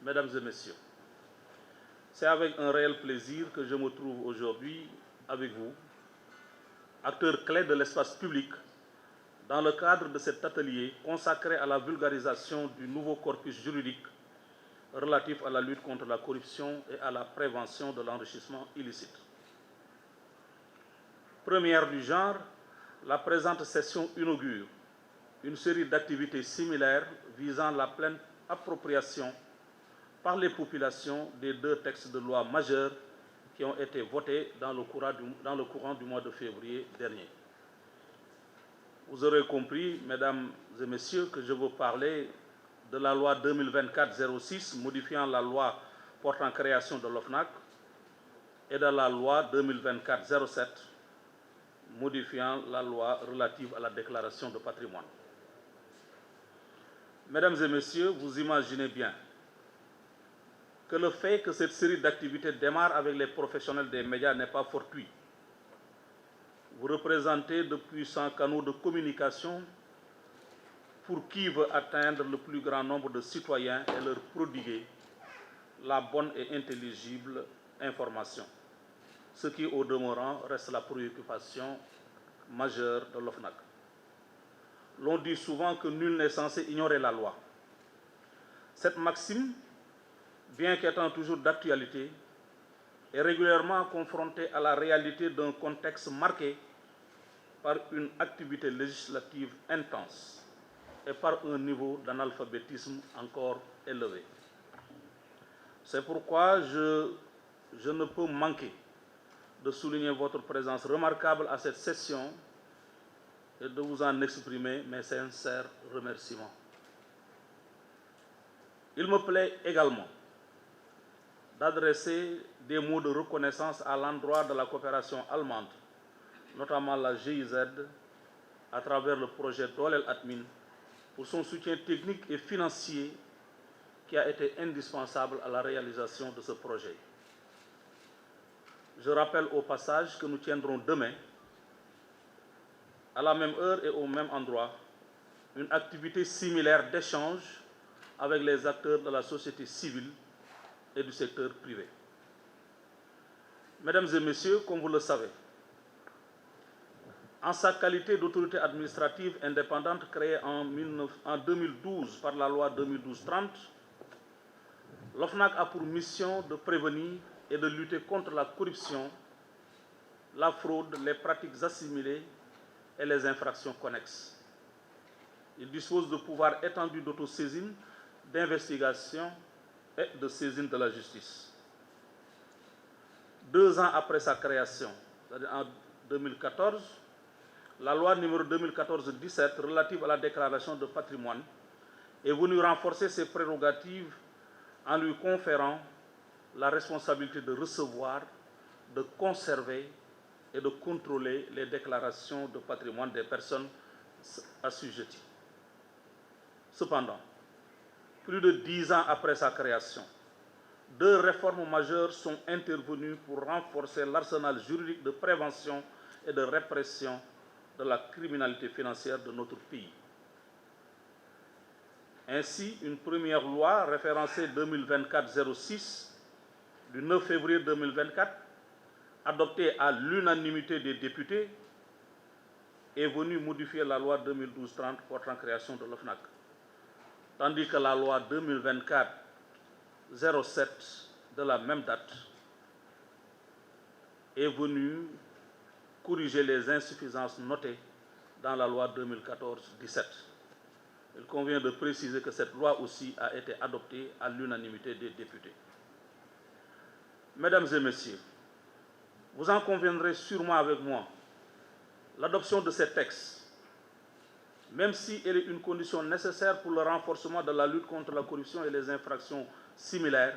Mesdames et Messieurs, c'est avec un réel plaisir que je me trouve aujourd'hui avec vous, acteurs clés de l'espace public, dans le cadre de cet atelier consacré à la vulgarisation du nouveau corpus juridique relatif à la lutte contre la corruption et à la prévention de l'enrichissement illicite. Première du genre, la présente session inaugure une série d'activités similaires visant la pleine appropriation par les populations des deux textes de loi majeurs qui ont été votés dans le courant du mois de février dernier. Vous aurez compris, mesdames et messieurs, que je veux parler de la loi 2024-06 modifiant la loi portant création de l'OFNAC et de la loi 2024-07 modifiant la loi relative à la déclaration de patrimoine. Mesdames et messieurs, vous imaginez bien que le fait que cette série d'activités démarre avec les professionnels des médias n'est pas fortuit. Vous représentez de puissants canaux de communication pour qui veut atteindre le plus grand nombre de citoyens et leur prodiguer la bonne et intelligible information, ce qui, au demeurant, reste la préoccupation majeure de l'OFNAC. L'on dit souvent que nul n'est censé ignorer la loi. Cette maxime, bien qu'étant toujours d'actualité, est régulièrement confrontée à la réalité d'un contexte marqué par une activité législative intense et par un niveau d'analphabétisme encore élevé. C'est pourquoi je ne peux manquer de souligner votre présence remarquable à cette session et de vous en exprimer mes sincères remerciements. Il me plaît également d'adresser des mots de reconnaissance à l'endroit de la coopération allemande, notamment la GIZ, à travers le projet Dolel Admin, pour son soutien technique et financier qui a été indispensable à la réalisation de ce projet. Je rappelle au passage que nous tiendrons demain, à la même heure et au même endroit, une activité similaire d'échange avec les acteurs de la société civile et du secteur privé. Mesdames et messieurs, comme vous le savez, en sa qualité d'autorité administrative indépendante créée en 2012 par la loi 2012-30, l'OFNAC a pour mission de prévenir et de lutter contre la corruption, la fraude, les pratiques assimilées et les infractions connexes. Il dispose de pouvoirs étendus d'autosaisine, d'investigation et de saisine de la justice. 2 ans après sa création, c'est-à-dire en 2014, la loi numéro 2014-17 relative à la déclaration de patrimoine est venue renforcer ses prérogatives en lui conférant la responsabilité de recevoir, de conserver et de contrôler les déclarations de patrimoine des personnes assujetties. Cependant, plus de 10 ans après sa création, 2 réformes majeures sont intervenues pour renforcer l'arsenal juridique de prévention et de répression de la criminalité financière de notre pays. Ainsi, une première loi référencée 2024-06 du 9 février 2024, adoptée à l'unanimité des députés, est venue modifier la loi 2012-30 portant création de l'OFNAC, tandis que la loi 2024-07 de la même date est venue corriger les insuffisances notées dans la loi 2014-17. Il convient de préciser que cette loi aussi a été adoptée à l'unanimité des députés. Mesdames et messieurs, vous en conviendrez sûrement avec moi, l'adoption de ces textes, même si elle est une condition nécessaire pour le renforcement de la lutte contre la corruption et les infractions similaires,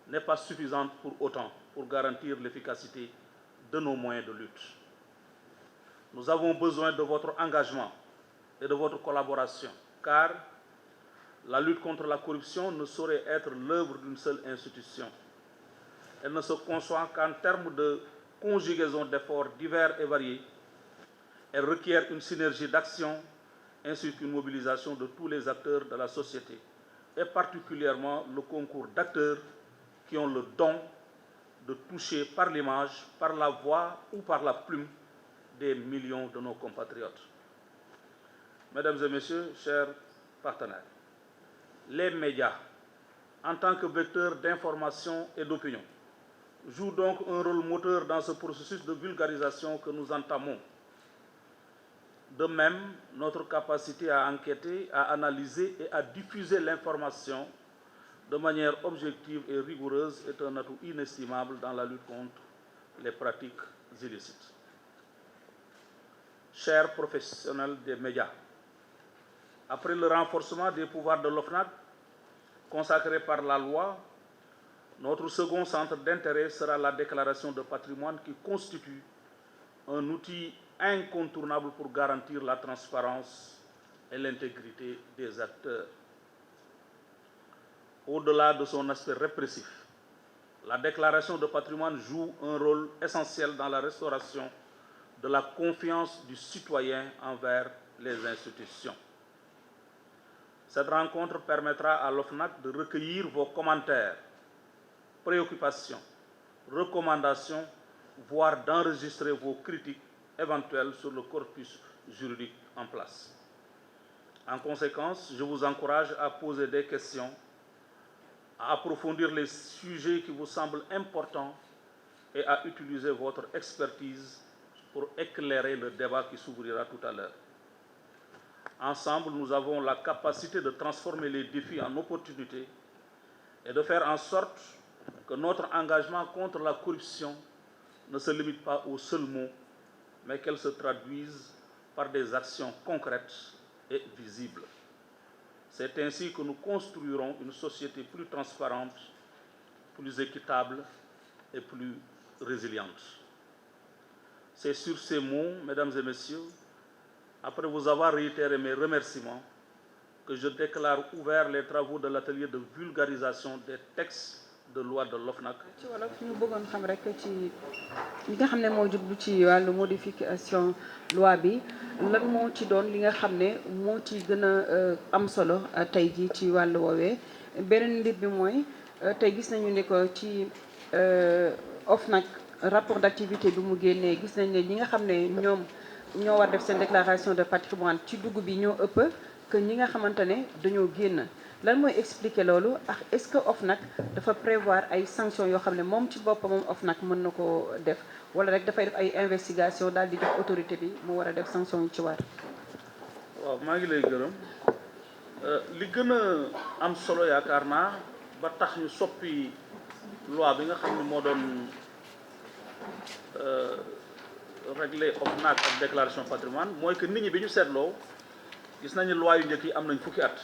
n'est pas suffisante pour autant pour garantir l'efficacité de nos moyens de lutte. Nous avons besoin de votre engagement et de votre collaboration, car la lutte contre la corruption ne saurait être l'œuvre d'une seule institution. Elle ne se conçoit qu'en termes de conjugaison d'efforts divers et variés. Elle requiert une synergie d'action ainsi qu'une mobilisation de tous les acteurs de la société et particulièrement le concours d'acteurs qui ont le don de toucher par l'image, par la voix ou par la plume des millions de nos compatriotes. Mesdames et messieurs, chers partenaires, les médias, en tant que vecteurs d'information et d'opinion, jouent donc un rôle moteur dans ce processus de vulgarisation que nous entamons. De même, notre capacité à enquêter, à analyser et à diffuser l'information de manière objective et rigoureuse est un atout inestimable dans la lutte contre les pratiques illicites. Chers professionnels des médias, après le renforcement des pouvoirs de l'OFNAC consacré par la loi, notre second centre d'intérêt sera la déclaration de patrimoine qui constitue un outil incontournable pour garantir la transparence et l'intégrité des acteurs. Au-delà de son aspect répressif, la déclaration de patrimoine joue un rôle essentiel dans la restauration de la confiance du citoyen envers les institutions. Cette rencontre permettra à l'OFNAC de recueillir vos commentaires, préoccupations, recommandations, voire d'enregistrer vos critiques éventuelles sur le corpus juridique en place. En conséquence, je vous encourage à poser des questions, à approfondir les sujets qui vous semblent importants et à utiliser votre expertise pour éclairer le débat qui s'ouvrira tout à l'heure. Ensemble, nous avons la capacité de transformer les défis en opportunités et de faire en sorte que notre engagement contre la corruption ne se limite pas aux seuls mots, mais qu'elle se traduise par des actions concrètes et visibles. C'est ainsi que nous construirons une société plus transparente, plus équitable et plus résiliente. C'est sur ces mots, mesdames et messieurs, après vous avoir réitéré mes remerciements, que je déclare ouverts les travaux de l'atelier de vulgarisation des textes de loi de l'OFNAC. ci wolof ñu bëggoon xam rek ci li nga xam ne moo jublu ci wàllu modification loi bi lan moo ci doon li nga xam ne moo ci gën a am solo tey jii ci wàllu woowee beneen mbir bi mooy tey gis nañu ne ko ci OFNAC rapport d'activité bi mu génnee gis nañ ne ñi nga xam ne ñoom ñoo war def seen déclaration de patrimoine ci dugg bi ñoo ëpp que ñi nga xamante ne dañoo génn lan mooy expliquer loolu ak est-ce que OFNAC dafa prévoir ay sanctions yoo xam ne moom ci boppam moom OFNAC mën na ko def wala rek dafay def ay investigation daal di jox autorité bi mu war a def sanction yi ci war. waaw maa ngi lay gërëm li gën a am solo yaakaar naa ba tax ñu soppi loi bi nga xam ne moo doon régler OFNAC ak déclaration patrimoine mooy que nit ñi bi ñu seetloo gis nañu loi yu njëkk yi am nañ fukki at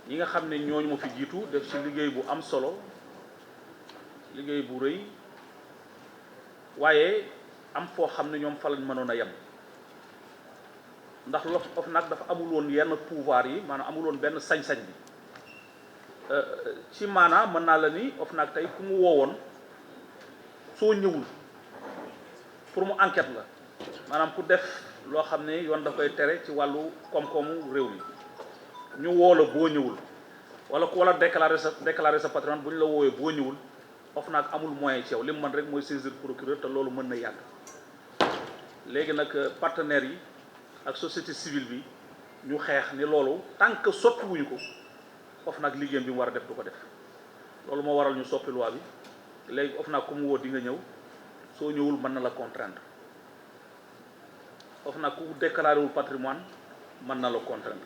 ñi nga xam ne ñooñu ma fi jiitu def ci liggéey bu am solo liggéey bu rëy waaye am foo xam ne ñoom fa lañ mënoon a yem ndax OFNAC dafa amul woon yenn pouvoir yi maanaam amul woon benn sañ-sañ bi ci maanaam mën naa la ni OFNAC tey ku mu woowoon soo ñëwul pour mu enquête la maanaam ku def loo xam ne yoon daf koy tere ci wàllu koom-koomu réew mi ñu woo la boo ñëwul wala déclarer sa patrimoine bu ñu la woowee boo ñëwul OFNAC amul moyen ci yow li mu mën rek mooy saisir procureur te loolu mën na yàgg léegi nag partenaires yi ak société civile bi ñu xeex ni loolu tant que soppi wuñu ko OFNAC liggéeyam bi mu war a def du ko def loolu moo waral ñu soppi loi bi léegi OFNAC ku mu woo di nga ñëw soo ñëwul mën na la contraindre OFNAC ku déclaré wul patrimoine mën na la contraindre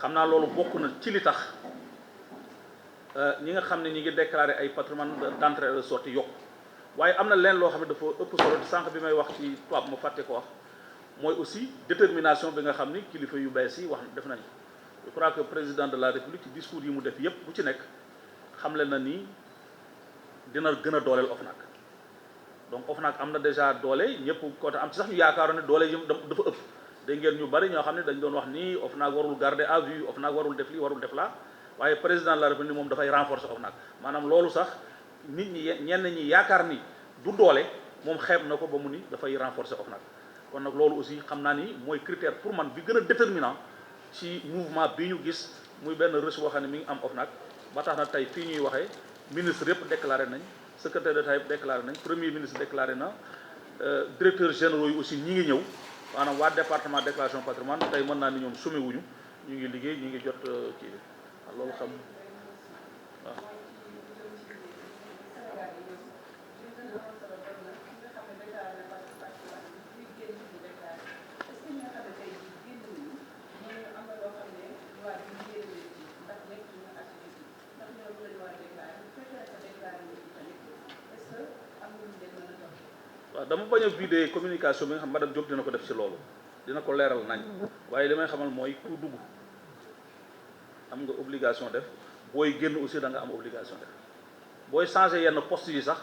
xam naa loolu bokk na ci li tax ñi nga xam ne ñi ngi déclaré ay patrimoine d'entrée et de sortie yokk waaye am na leen loo xam ne dafa ëpp solo sànq bi may wax ci tubaab ma fàtte ko wax mooy aussi détermination bi nga xam ni kilifa yu bees yi wax def nañ je crois que président de la république ci discours yi mu def yépp bu ci nekk xamle na ni dina gën a dooleel OFNAC donc OFNAC am na déjà doole ñëpp côté am ci sax ñu yaakaaroon ne doole yi dafa ëpp dégg ngeen ñu bari ñoo xam ne dañ doon wax ni OFNAC warul garder à vue OFNAC warul def lii warul def laa waaye président de la république moom dafay renforcer OFNAC maanaam loolu sax nit ñi ñenn ñi yaakaar ni du doole moom xeeb na ko ba mu ni dafay renforcer OFNAC kon nag loolu aussi xam naa ni mooy critère pour man bi gën a déterminant ci mouvement bi ñu gis muy benn reçu boo xam ne mi ngi am OFNAC ba tax na tey fii ñuy waxee ministre yëpp déclaré nañ secrétaire d'État yëpp déclaré nañ premier ministre déclaré na directeurs généraux yi aussi ñi ngi ñëw maanaam waa département déclaration patrimoine tey mën naa ni ñoom sumé wuñu ñu ngi liggéey ñu ngi jot kii bi loolu xam waaw. waaw dama bañ a vider communication bi nga xam madame Diop dina ko def ci loolu dina ko leeral nañ waaye li may xamal mooy ku dugg am nga obligation def booy génn aussi da nga am obligation def booy changer yenn poste yi sax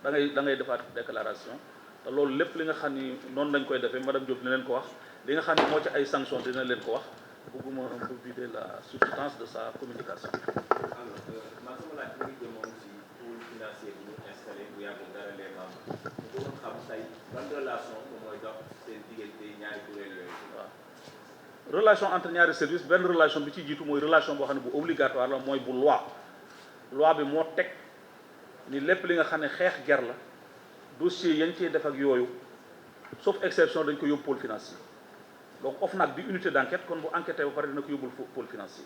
da ngay defaat déclaration te loolu lépp li nga xam ni noonu lañ koy defee madame Diop dina leen ko wax li nga xam ni moo ci ay sanctions dina leen ko wax bëgguma un peu vider la substance de sa communication. man sama laaj bi nga moom si pôle financier bi ñu installé bu yàggul dara les membres ñu doon xam tey ban relation moom mooy dox seen diggante ñaari kuréel yooyu. waaw relation entre ñaari service benn relation bi ci jiitu mooy relation boo xam ne bu obligatoire la mooy bu loi bi moo teg ni lépp li nga xam ne xeex ger la dossier yañ cee def ak yooyu sauf exception dañ ko yóbbu pôle financier donc OFNAC bi unité d'enquête kon bu enquêté ba pare dina ko yóbbul pôle financier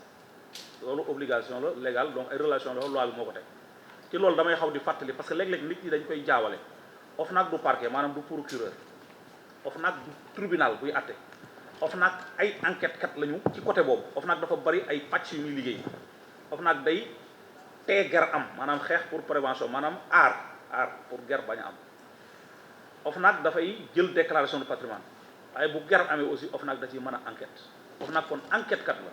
loolu obligation la légale donc ay relation la loi bi moo ko teg ci loolu damay xaw di fàttali parce que léeg-léeg nit ñi dañ koy jaawale OFNAC du parquet maanaam du procureur OFNAC du tribunal buy àtte OFNAC ay enquête kat lañu ci côté boobu OFNAC dafa bari ay pàcc yu ñuy liggéey OFNAC day tee ger am maanaam xeex pour prévention maanaam aar pour ger bañ a am OFNAC dafay jël déclaration de patrimoine waaye bu ger amee aussi OFNAC da ciy mën a enquête OFNAC kon enquête kat la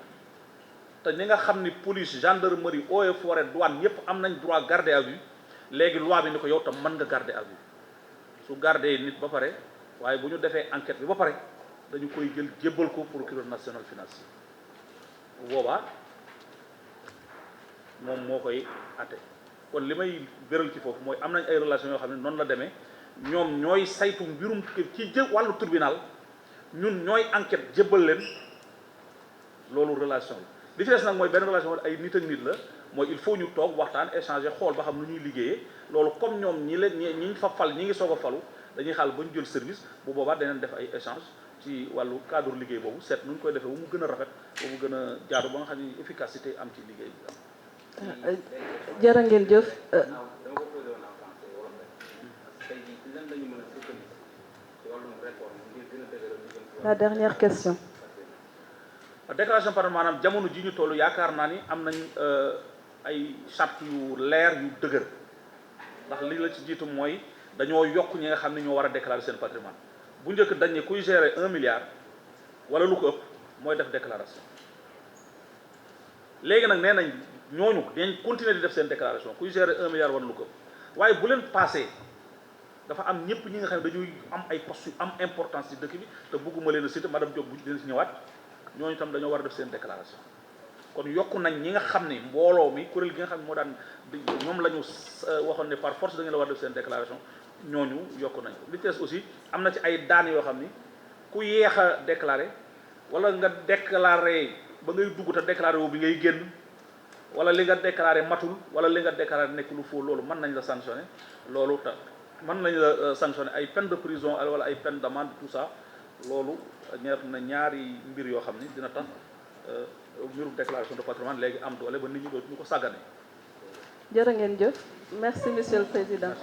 te ñi nga xam ni police gendarmerie eaux et forêt douane ñëpp am nañ droit garder à vue léegi loi bi ni ko yow tam mën nga garder à vue su garder nit ba pare waaye bu ñu defee enquête bi ba pare dañu koy jël jébbal ko procureur national financier bu boobaa moom moo koy atte kon li may béral ci foofu mooy am nañ ay relations yoo xam ne noonu la demee ñoom ñooy saytu mbirum ci wàllu tribunal ñun ñooy enquête jébbal leen loolu relation la li ci des nag mooy benn relation ay nit ak nit la mooy il faut ñu toog waxtaan échanger xool ba xam nu ñuy liggéeyee loolu comme ñoom ñi fa fal ñi ngi soog a falu dañuy xaal ba ñu jël service bu boobaa daneen def ay échange ci wàllu cadre liggéey boobu seet nu ñu koy defee ba mu gën a rafet ba mu gën a jaadu ba nga xam ne efficacité am ci liggéey bi jërë ngeen jëf. La dernière question. déclaration par maanaam jamono ji ñu toll yaakaar naa ni am nañ ay charte yu leer yu dëgër ndax li la ci jiitu mooy dañoo yokk ñi nga xam ne ñoo war a déclarer seen patrimoine bu njëkk dañ ne kuy gérer 1 milliard wala lu ko ëpp mooy def déclaration léegi nag nee nañ ñooñu dañ continuer di def seen déclaration kuy gérer 1 milliard wala lu ko ëpp waaye bu leen passé dafa am ñëpp ñi nga xam ne dañuy am ay postes yu am importance ci dëkk bi te bëgguma leen a citer madame Diop bu dina ci ñëwaat ñooñu tam dañoo war a def seen déclaration kon yokku nañ ñi nga xam ne mbooloo mi kuréel gi nga xam ne moo daan ñoom la ñu waxoon ne par force da ngeen la war a def seen déclaration ñooñu yokku nañ ko li ci des aussi am na ci ay daan yoo xam ni ku yéex a déclaré wala nga déclaré ba ngay dugg te déclaré wu bi ngay génn wala li nga déclaré matul wala li nga déclaré nekk lu faux loolu mën nañ la sanctionné loolu ta mën nañ la sanctionné ay peine de prison wala ay peine d'amende tout ça loolu ñeer na ñaari mbir yoo xam ni dina tax mbirum déclaration de patrimoine léegi am doole ba nit ñi dootuñu ko sàggane. jërë ngeen jëf merci monsieur le président.